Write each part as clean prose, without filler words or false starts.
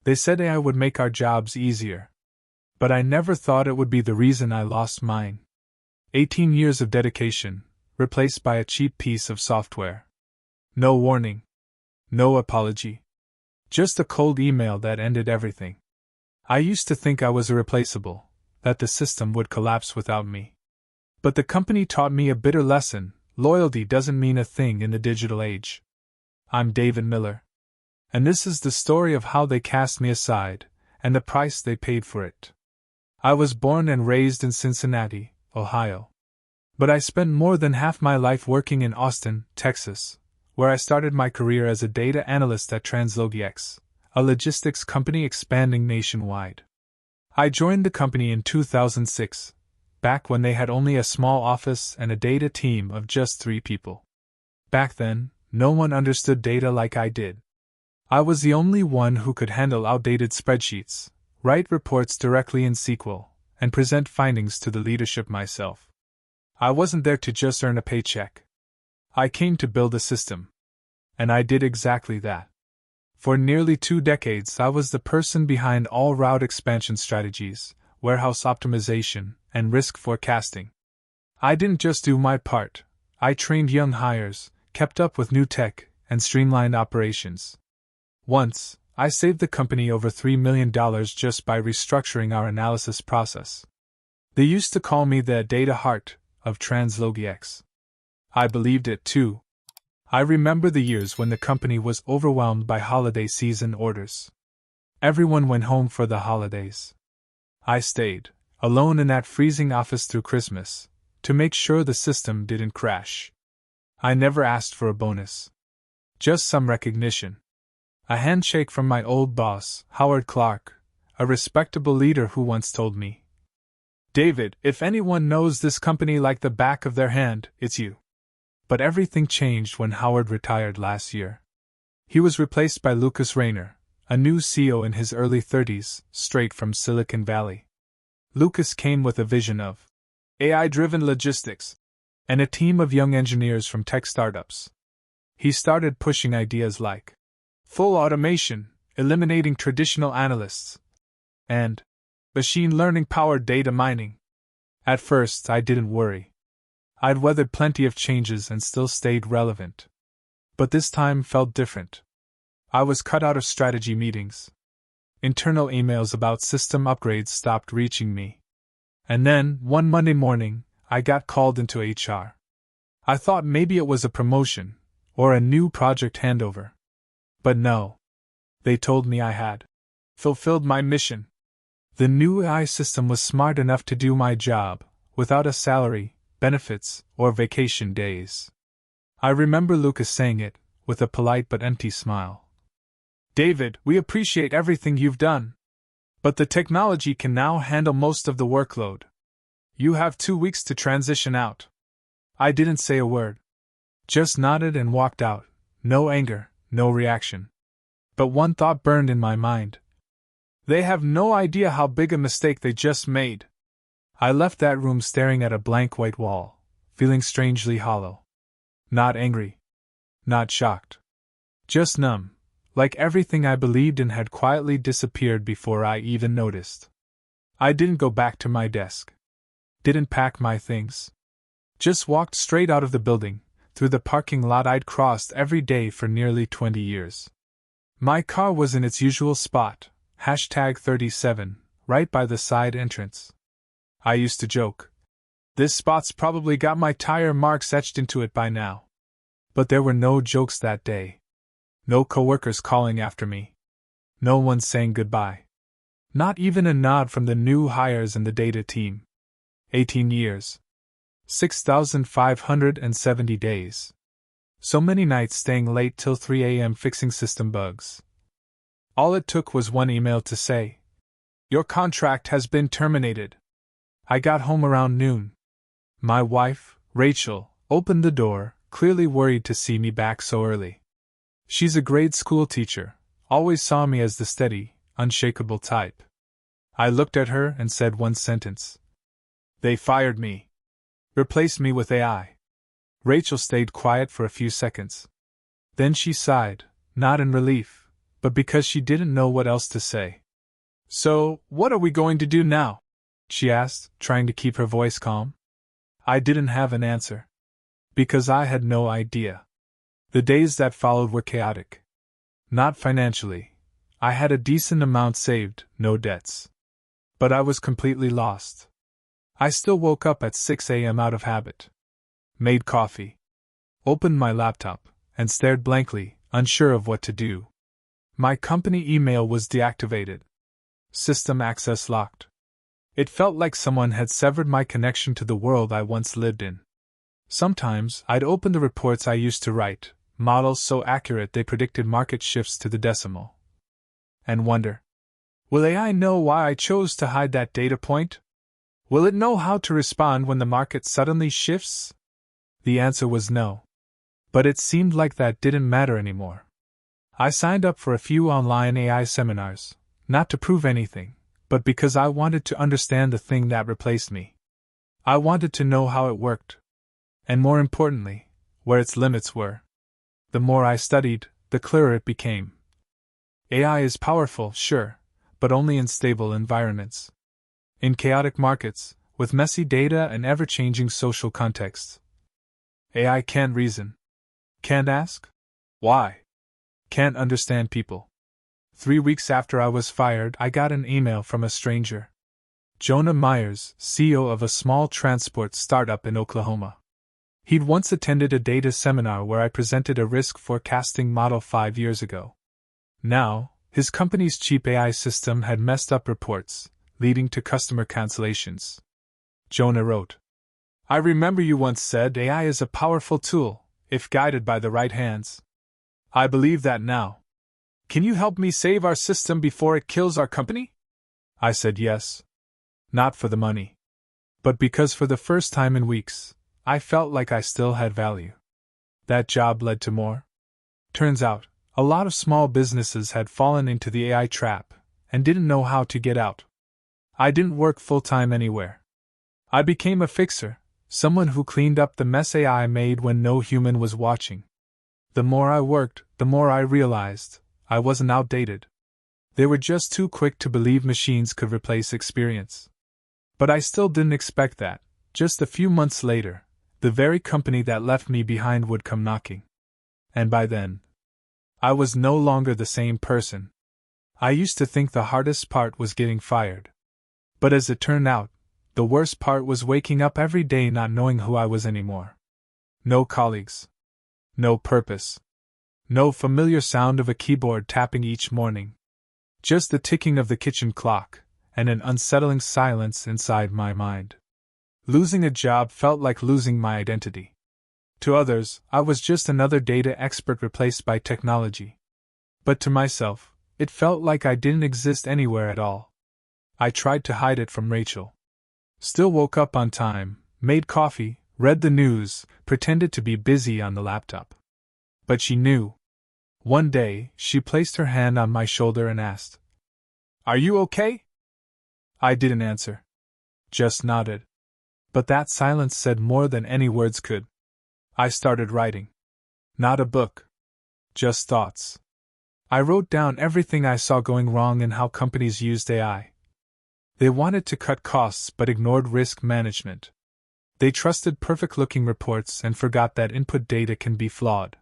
They said AI would make our jobs easier. But I never thought it would be the reason I lost mine. 18 years of dedication, replaced by a cheap piece of software. No warning. No apology. Just a cold email that ended everything. I used to think I was irreplaceable, that the system would collapse without me. But the company taught me a bitter lesson: loyalty doesn't mean a thing in the digital age. I'm David Miller. And this is the story of how they cast me aside, and the price they paid for it. I was born and raised in Cincinnati, Ohio. But I spent more than half my life working in Austin, Texas, where I started my career as a data analyst at TransLogix, a logistics company expanding nationwide. I joined the company in 2006, back when they had only a small office and a data team of just 3 people. Back then, no one understood data like I did. I was the only one who could handle outdated spreadsheets, write reports directly in SQL, and present findings to the leadership myself. I wasn't there to just earn a paycheck. I came to build a system. And I did exactly that. For nearly 2 decades, I was the person behind all route expansion strategies, warehouse optimization, and risk forecasting. I didn't just do my part. I trained young hires, kept up with new tech, and streamlined operations. Once, I saved the company over $3 million just by restructuring our analysis process. They used to call me the data heart of TransLogix. I believed it too. I remember the years when the company was overwhelmed by holiday season orders. Everyone went home for the holidays. I stayed, alone in that freezing office through Christmas, to make sure the system didn't crash. I never asked for a bonus. Just some recognition. A handshake from my old boss, Howard Clark, a respectable leader who once told me, "David, if anyone knows this company like the back of their hand, it's you." But everything changed when Howard retired last year. He was replaced by Lucas Rayner, a new CEO in his early 30s, straight from Silicon Valley. Lucas came with a vision of AI-driven logistics and a team of young engineers from tech startups. He started pushing ideas like full automation, eliminating traditional analysts, and machine learning-powered data mining. At first, I didn't worry. I'd weathered plenty of changes and still stayed relevant. But this time felt different. I was cut out of strategy meetings. Internal emails about system upgrades stopped reaching me. And then, one Monday morning, I got called into HR. I thought maybe it was a promotion, or a new project handover. But no. They told me I had fulfilled my mission. The new AI system was smart enough to do my job, without a salary, benefits, or vacation days. I remember Lucas saying it, with a polite but empty smile. "David, we appreciate everything you've done. But the technology can now handle most of the workload. You have 2 weeks to transition out." I didn't say a word. Just nodded and walked out, no anger, no reaction. But one thought burned in my mind. They have no idea how big a mistake they just made. I left that room staring at a blank white wall, feeling strangely hollow. Not angry. Not shocked. Just numb, like everything I believed in had quietly disappeared before I even noticed. I didn't go back to my desk. Didn't pack my things. Just walked straight out of the building, through the parking lot I'd crossed every day for nearly 20 years. My car was in its usual spot, #37, right by the side entrance. I used to joke, "This spot's probably got my tire marks etched into it by now." But there were no jokes that day. No coworkers calling after me. No one saying goodbye. Not even a nod from the new hires in the data team. 18 years. 6,570 days. So many nights staying late till 3 a.m. fixing system bugs. All it took was one email to say, "Your contract has been terminated." I got home around noon. My wife, Rachel, opened the door, clearly worried to see me back so early. She's a grade school teacher, always saw me as the steady, unshakable type. I looked at her and said one sentence. "They fired me. Replaced me with AI." Rachel stayed quiet for a few seconds. Then she sighed, not in relief, but because she didn't know what else to say. "So, what are we going to do now?" she asked, trying to keep her voice calm. I didn't have an answer. Because I had no idea. The days that followed were chaotic. Not financially. I had a decent amount saved, no debts. But I was completely lost. I still woke up at 6 a.m. out of habit. Made coffee. Opened my laptop, and stared blankly, unsure of what to do. My company email was deactivated. System access locked. It felt like someone had severed my connection to the world I once lived in. Sometimes I'd open the reports I used to write, models so accurate they predicted market shifts to the decimal, and wonder, will AI know why I chose to hide that data point? Will it know how to respond when the market suddenly shifts? The answer was no. But it seemed like that didn't matter anymore. I signed up for a few online AI seminars, not to prove anything, but because I wanted to understand the thing that replaced me. I wanted to know how it worked. And more importantly, where its limits were. The more I studied, the clearer it became. AI is powerful, sure, but only in stable environments. In chaotic markets, with messy data and ever-changing social contexts. AI can't reason. Can't ask? Why? Can't understand people. 3 weeks after I was fired, I got an email from a stranger. Jonah Myers, CEO of a small transport startup in Oklahoma. He'd once attended a data seminar where I presented a risk forecasting model 5 years ago. Now, his company's cheap AI system had messed up reports, leading to customer cancellations. Jonah wrote, "I remember you once said AI is a powerful tool, if guided by the right hands. I believe that now. Can you help me save our system before it kills our company?" I said yes. Not for the money. But because for the first time in weeks, I felt like I still had value. That job led to more. Turns out, a lot of small businesses had fallen into the AI trap and didn't know how to get out. I didn't work full-time anywhere. I became a fixer, someone who cleaned up the mess AI made when no human was watching. The more I worked, the more I realized I wasn't outdated. They were just too quick to believe machines could replace experience. But I still didn't expect that, just a few months later, the very company that left me behind would come knocking. And by then, I was no longer the same person. I used to think the hardest part was getting fired. But as it turned out, the worst part was waking up every day not knowing who I was anymore. No colleagues. No purpose. No familiar sound of a keyboard tapping each morning. Just the ticking of the kitchen clock, and an unsettling silence inside my mind. Losing a job felt like losing my identity. To others, I was just another data expert replaced by technology. But to myself, it felt like I didn't exist anywhere at all. I tried to hide it from Rachel. Still woke up on time, made coffee, read the news, pretended to be busy on the laptop. But she knew. One day, she placed her hand on my shoulder and asked, "Are you okay?" I didn't answer. Just nodded. But that silence said more than any words could. I started writing. Not a book. Just thoughts. I wrote down everything I saw going wrong and how companies used AI. They wanted to cut costs but ignored risk management. They trusted perfect-looking reports and forgot that input data can be flawed.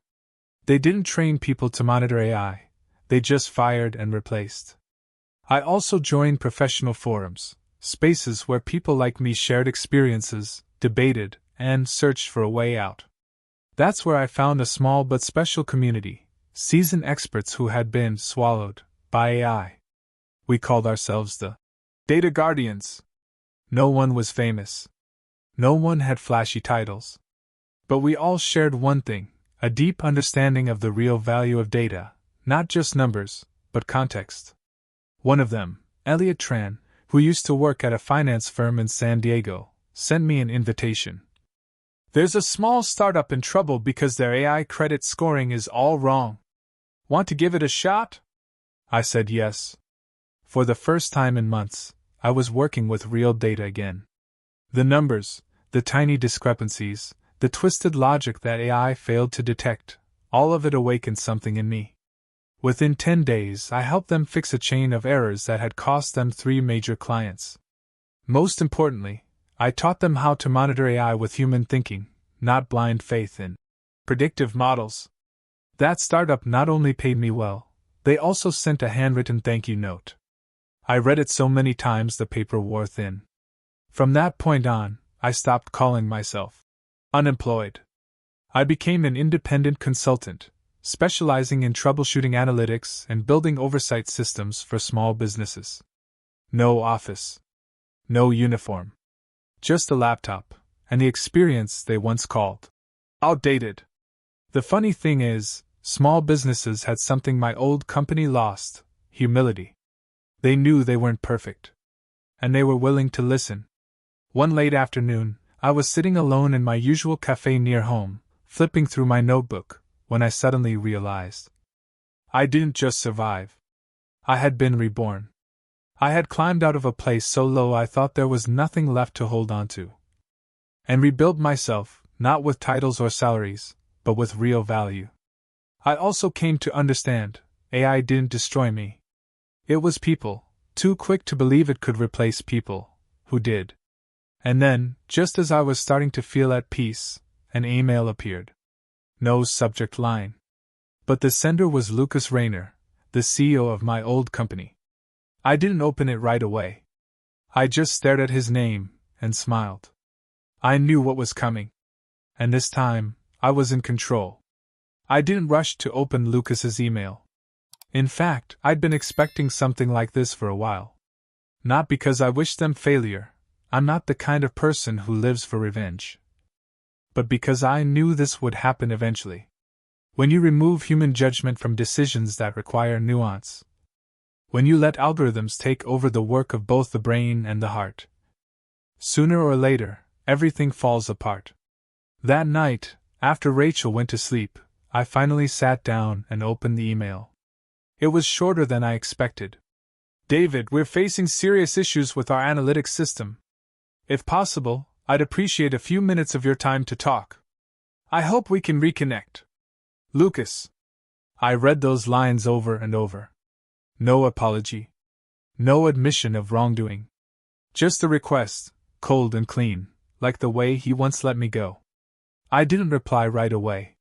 They didn't train people to monitor AI, they just fired and replaced. I also joined professional forums, spaces where people like me shared experiences, debated, and searched for a way out. That's where I found a small but special community, seasoned experts who had been swallowed by AI. We called ourselves the Data Guardians. No one was famous. No one had flashy titles. But we all shared one thing, a deep understanding of the real value of data, not just numbers, but context. One of them, Elliot Tran, who used to work at a finance firm in San Diego, sent me an invitation. "There's a small startup in trouble because their AI credit scoring is all wrong. Want to give it a shot?" I said yes. For the first time in months, I was working with real data again. The numbers, the tiny discrepancies, the twisted logic that AI failed to detect, all of it awakened something in me. Within 10 days, I helped them fix a chain of errors that had cost them 3 major clients. Most importantly, I taught them how to monitor AI with human thinking, not blind faith in predictive models. That startup not only paid me well, they also sent a handwritten thank you note. I read it so many times the paper wore thin. From that point on, I stopped calling myself unemployed. I became an independent consultant, specializing in troubleshooting analytics and building oversight systems for small businesses. No office. No uniform. Just a laptop, and the experience they once called outdated. The funny thing is, small businesses had something my old company lost: humility. They knew they weren't perfect. And they were willing to listen. One late afternoon, I was sitting alone in my usual cafe near home, flipping through my notebook, when I suddenly realized I didn't just survive. I had been reborn. I had climbed out of a place so low I thought there was nothing left to hold on to. And rebuilt myself, not with titles or salaries, but with real value. I also came to understand, AI didn't destroy me. It was people, too quick to believe it could replace people, who did. And then, just as I was starting to feel at peace, an email appeared. No subject line. But the sender was Lucas Rayner, the CEO of my old company. I didn't open it right away. I just stared at his name, and smiled. I knew what was coming. And this time, I was in control. I didn't rush to open Lucas's email. In fact, I'd been expecting something like this for a while. Not because I wished them failure, I'm not the kind of person who lives for revenge. But because I knew this would happen eventually. When you remove human judgment from decisions that require nuance. When you let algorithms take over the work of both the brain and the heart. Sooner or later, everything falls apart. That night, after Rachel went to sleep, I finally sat down and opened the email. It was shorter than I expected. David, we're facing serious issues with our analytics system. If possible, I'd appreciate a few minutes of your time to talk. I hope we can reconnect. Lucas. I read those lines over and over. No apology. No admission of wrongdoing. Just a request, cold and clean, like the way he once let me go. I didn't reply right away.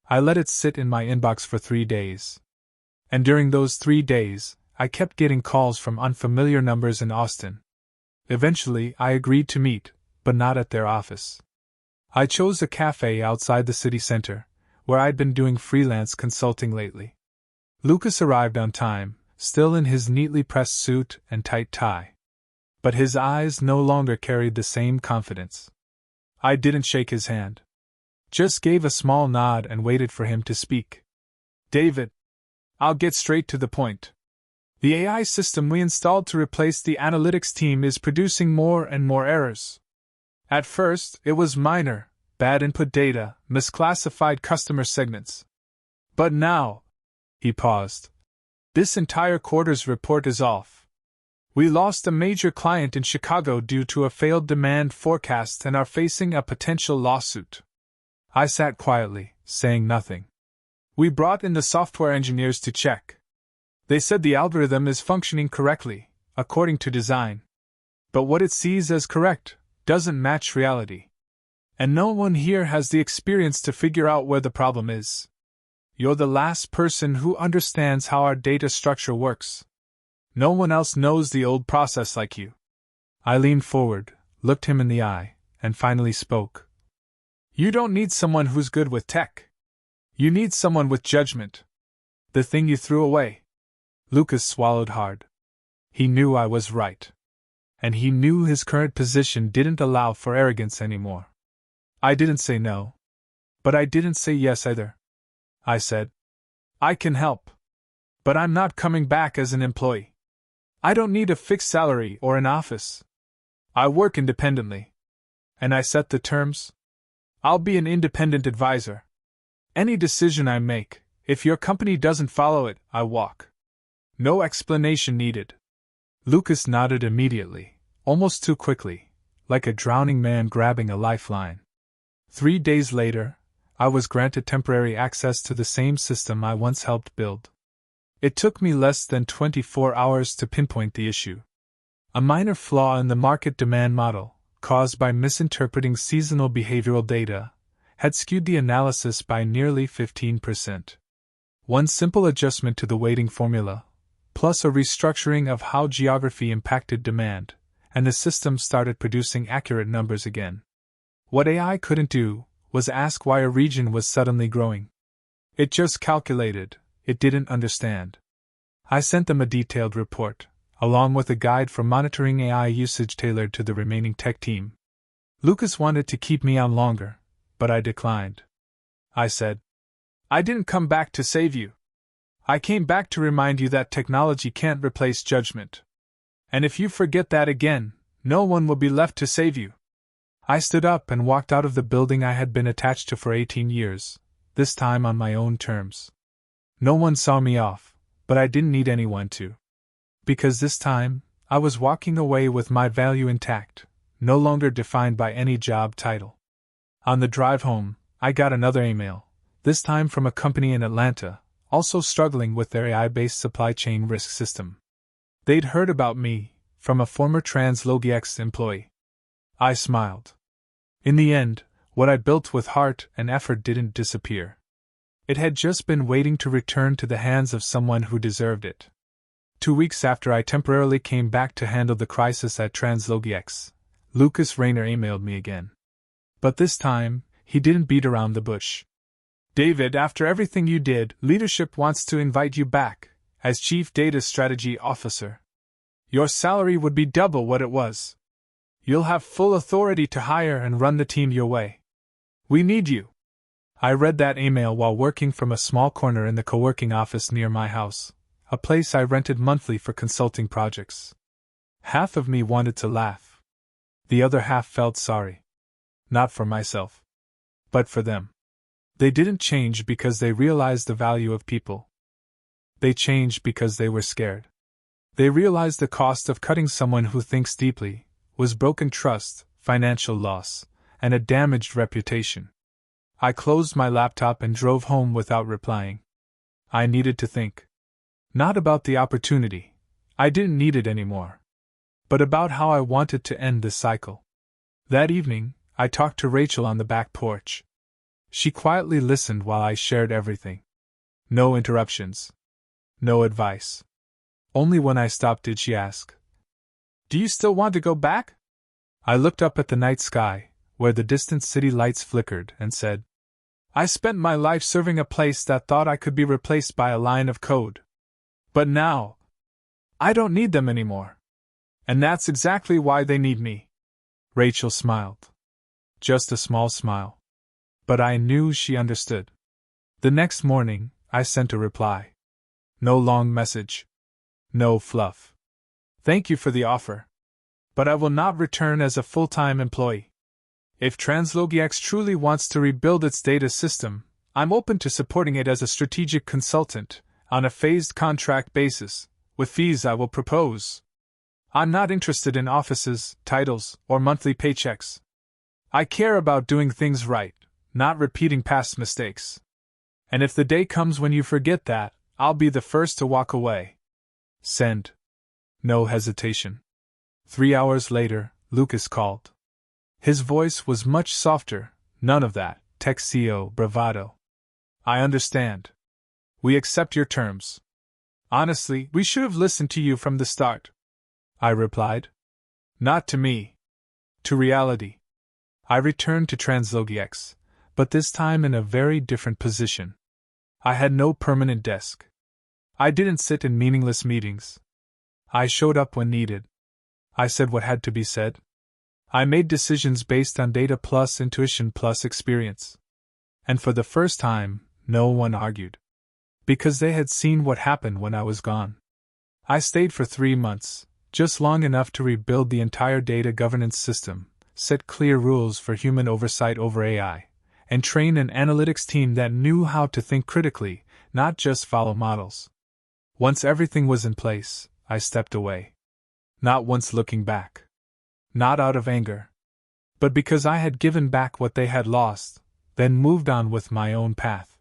I let it sit in my inbox for 3 days. And during those 3 days, I kept getting calls from unfamiliar numbers in Austin. Eventually, I agreed to meet, but not at their office. I chose a cafe outside the city center, where I'd been doing freelance consulting lately. Lucas arrived on time, still in his neatly pressed suit and tight tie. But his eyes no longer carried the same confidence. I didn't shake his hand. Just gave a small nod and waited for him to speak. David. I'll get straight to the point. The AI system we installed to replace the analytics team is producing more and more errors. At first, it was minor, bad input data, misclassified customer segments. But now, he paused. This entire quarter's report is off. We lost a major client in Chicago due to a failed demand forecast and are facing a potential lawsuit. I sat quietly, saying nothing. We brought in the software engineers to check. They said the algorithm is functioning correctly, according to design. But what it sees as correct doesn't match reality. And no one here has the experience to figure out where the problem is. You're the last person who understands how our data structure works. No one else knows the old process like you. I leaned forward, looked him in the eye, and finally spoke. You don't need someone who's good with tech. You need someone with judgment. The thing you threw away. Lucas swallowed hard. He knew I was right. And he knew his current position didn't allow for arrogance anymore. I didn't say no. But I didn't say yes either. I said, I can help. But I'm not coming back as an employee. I don't need a fixed salary or an office. I work independently. And I set the terms. I'll be an independent advisor. Any decision I make, if your company doesn't follow it, I walk. No explanation needed. Lucas nodded immediately, almost too quickly, like a drowning man grabbing a lifeline. 3 days later, I was granted temporary access to the same system I once helped build. It took me less than 24 hours to pinpoint the issue. A minor flaw in the market demand model, caused by misinterpreting seasonal behavioral data, had skewed the analysis by nearly 15%. One simple adjustment to the weighting formula, plus a restructuring of how geography impacted demand, and the system started producing accurate numbers again. What AI couldn't do was ask why a region was suddenly growing. It just calculated, it didn't understand. I sent them a detailed report, along with a guide for monitoring AI usage tailored to the remaining tech team. Lucas wanted to keep me on longer, but I declined. I said, "I didn't come back to save you. I came back to remind you that technology can't replace judgment. And if you forget that again, no one will be left to save you." I stood up and walked out of the building I had been attached to for 18 years, this time on my own terms. No one saw me off, but I didn't need anyone to. Because this time, I was walking away with my value intact, no longer defined by any job title. On the drive home, I got another email, this time from a company in Atlanta, also struggling with their AI-based supply chain risk system. They'd heard about me from a former TransLogix employee. I smiled. In the end, what I built with heart and effort didn't disappear. It had just been waiting to return to the hands of someone who deserved it. 2 weeks after I temporarily came back to handle the crisis at TransLogix, Lucas Rayner emailed me again. But this time, he didn't beat around the bush. "David, after everything you did, leadership wants to invite you back as Chief Data Strategy Officer. Your salary would be double what it was. You'll have full authority to hire and run the team your way. We need you." I read that email while working from a small corner in the co-working office near my house, a place I rented monthly for consulting projects. Half of me wanted to laugh. The other half felt sorry. Not for myself, but for them. They didn't change because they realized the value of people. They changed because they were scared. They realized the cost of cutting someone who thinks deeply was broken trust, financial loss, and a damaged reputation. I closed my laptop and drove home without replying. I needed to think. Not about the opportunity, I didn't need it anymore, but about how I wanted to end this cycle. That evening, I talked to Rachel on the back porch. She quietly listened while I shared everything. No interruptions. No advice. Only when I stopped did she ask, "Do you still want to go back?" I looked up at the night sky, where the distant city lights flickered, and said, "I spent my life serving a place that thought I could be replaced by a line of code. But now, I don't need them anymore. And that's exactly why they need me." Rachel smiled. Just a small smile. But I knew she understood. The next morning, I sent a reply. No long message. No fluff. "Thank you for the offer. But I will not return as a full-time employee. If TransLogix truly wants to rebuild its data system, I'm open to supporting it as a strategic consultant, on a phased contract basis, with fees I will propose. I'm not interested in offices, titles, or monthly paychecks. I care about doing things right, not repeating past mistakes. And if the day comes when you forget that, I'll be the first to walk away." Send. No hesitation. 3 hours later, Lucas called. His voice was much softer, none of that tech CEO bravado. "I understand. We accept your terms. Honestly, we should have listened to you from the start," I replied. "Not to me. To reality." I returned to TransLogix, but this time in a very different position. I had no permanent desk. I didn't sit in meaningless meetings. I showed up when needed. I said what had to be said. I made decisions based on data plus intuition plus experience. And for the first time, no one argued. Because they had seen what happened when I was gone. I stayed for 3 months, just long enough to rebuild the entire data governance system, set clear rules for human oversight over AI, and train an analytics team that knew how to think critically, not just follow models. Once everything was in place, I stepped away. Not once looking back. Not out of anger. But because I had given back what they had lost, then moved on with my own path.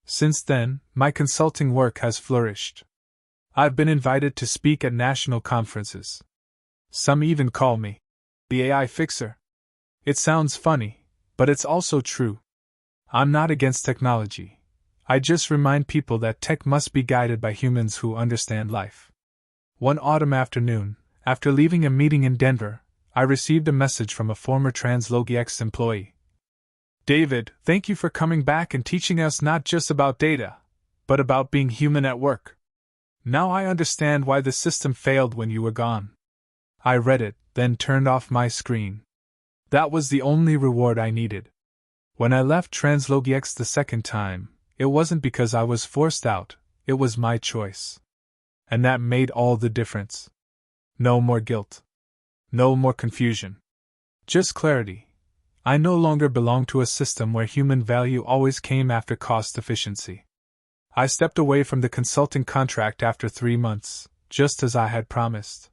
Since then, my consulting work has flourished. I've been invited to speak at national conferences. Some even call me the AI fixer. It sounds funny, but it's also true. I'm not against technology. I just remind people that tech must be guided by humans who understand life. One autumn afternoon, after leaving a meeting in Denver, I received a message from a former TransLogix employee. David, thank you for coming back and teaching us not just about data, but about being human at work. Now I understand why the system failed when you were gone. I read it, then turned off my screen. That was the only reward I needed. When I left TransLogix the second time, it wasn't because I was forced out, it was my choice. And that made all the difference. No more guilt. No more confusion. Just clarity. I no longer belong to a system where human value always came after cost efficiency. I stepped away from the consulting contract after 3 months, just as I had promised.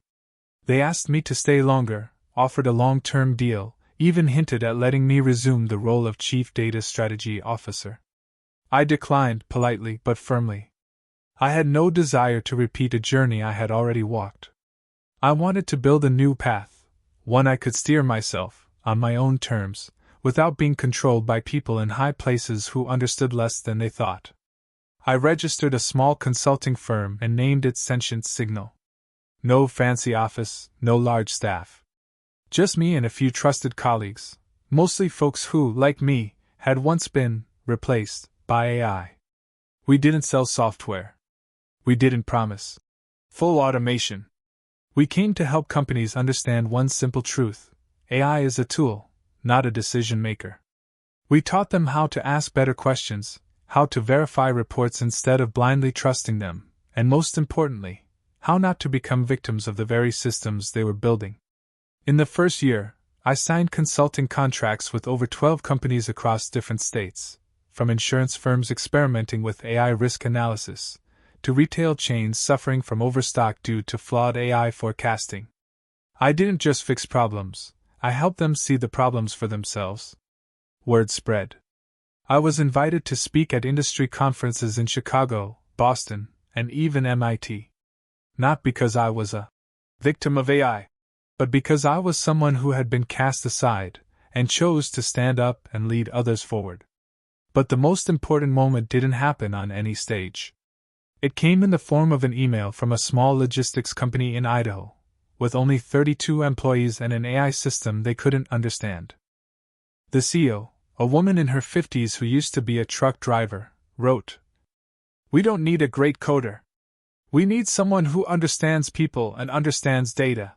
They asked me to stay longer, offered a long-term deal, even hinted at letting me resume the role of Chief Data Strategy Officer. I declined politely but firmly. I had no desire to repeat a journey I had already walked. I wanted to build a new path, one I could steer myself, on my own terms, without being controlled by people in high places who understood less than they thought. I registered a small consulting firm and named it Sentient Signal. No fancy office, no large staff. Just me and a few trusted colleagues, mostly folks who, like me, had once been replaced by AI. We didn't sell software. We didn't promise full automation. We came to help companies understand one simple truth: AI is a tool, not a decision maker. We taught them how to ask better questions, how to verify reports instead of blindly trusting them, and most importantly, how not to become victims of the very systems they were building. In the first year, I signed consulting contracts with over 12 companies across different states, from insurance firms experimenting with AI risk analysis, to retail chains suffering from overstock due to flawed AI forecasting. I didn't just fix problems, I helped them see the problems for themselves. Word spread. I was invited to speak at industry conferences in Chicago, Boston, and even MIT. Not because I was a victim of AI, but because I was someone who had been cast aside and chose to stand up and lead others forward. But the most important moment didn't happen on any stage. It came in the form of an email from a small logistics company in Idaho, with only 32 employees and an AI system they couldn't understand. The CEO, a woman in her 50s who used to be a truck driver, wrote, "We don't need a great coder. We need someone who understands people and understands data.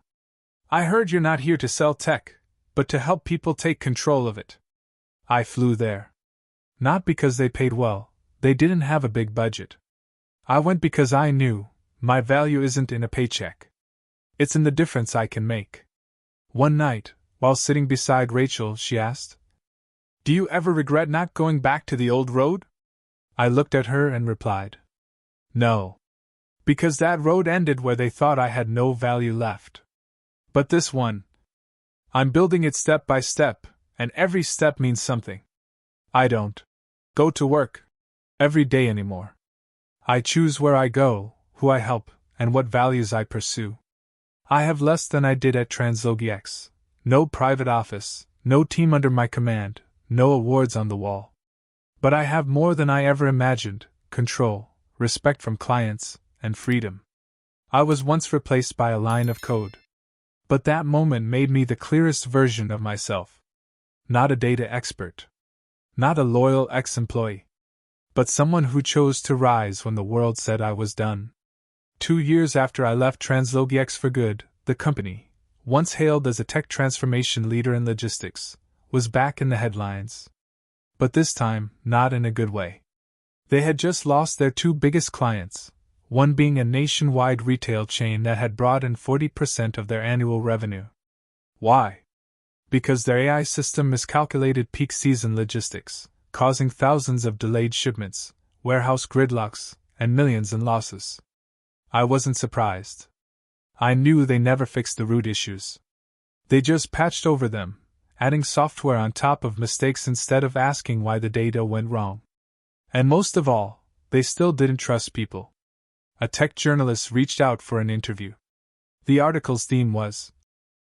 I heard you're not here to sell tech, but to help people take control of it." I flew there. Not because they paid well, they didn't have a big budget. I went because I knew, my value isn't in a paycheck. It's in the difference I can make. One night, while sitting beside Rachel, she asked, "Do you ever regret not going back to the old road?" I looked at her and replied, "No. Because that road ended where they thought I had no value left. But this one, I'm building it step by step, and every step means something. I don't go to work every day anymore. I choose where I go, who I help, and what values I pursue. I have less than I did at TransLogix. No private office, no team under my command, no awards on the wall. But I have more than I ever imagined: control, respect from clients, and freedom. I was once replaced by a line of code. But that moment made me the clearest version of myself. Not a data expert. Not a loyal ex-employee. But someone who chose to rise when the world said I was done. 2 years after I left TransLogix for good, the company, once hailed as a tech transformation leader in logistics, was back in the headlines. But this time, not in a good way. They had just lost their 2 biggest clients, one being a nationwide retail chain that had brought in 40% of their annual revenue. Why? Because their AI system miscalculated peak season logistics, causing thousands of delayed shipments, warehouse gridlocks, and millions in losses. I wasn't surprised. I knew they never fixed the root issues. They just patched over them, adding software on top of mistakes instead of asking why the data went wrong. And most of all, they still didn't trust people. A tech journalist reached out for an interview. The article's theme was,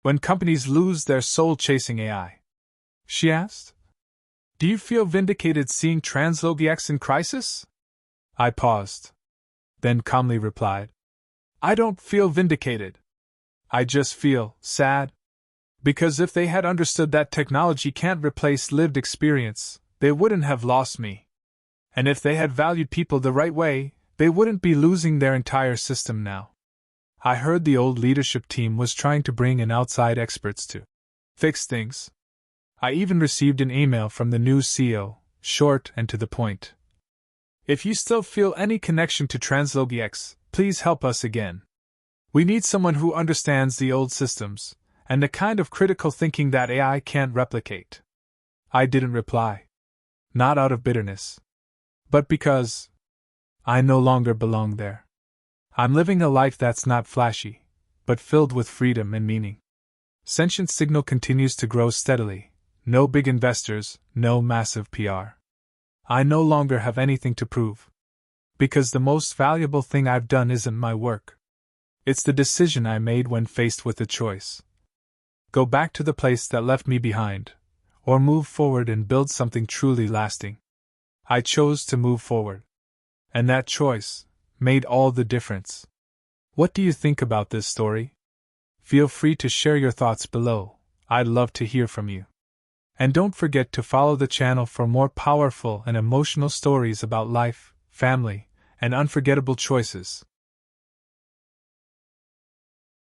"When companies lose their soul chasing AI." She asked, "Do you feel vindicated seeing TranslogiX in crisis?" I paused, then calmly replied, "I don't feel vindicated. I just feel sad. Because if they had understood that technology can't replace lived experience, they wouldn't have lost me. And if they had valued people the right way, they wouldn't be losing their entire system now." I heard the old leadership team was trying to bring in outside experts to fix things. I even received an email from the new CEO, short and to the point. "If you still feel any connection to TranslogiX, please help us again. We need someone who understands the old systems, and the kind of critical thinking that AI can't replicate." I didn't reply. Not out of bitterness, but because I no longer belong there. I'm living a life that's not flashy, but filled with freedom and meaning. Sentient Signal continues to grow steadily. No big investors, no massive PR. I no longer have anything to prove. Because the most valuable thing I've done isn't my work. It's the decision I made when faced with a choice. Go back to the place that left me behind, or move forward and build something truly lasting. I chose to move forward. And that choice made all the difference. What do you think about this story? Feel free to share your thoughts below. I'd love to hear from you. And don't forget to follow the channel for more powerful and emotional stories about life, family, and unforgettable choices.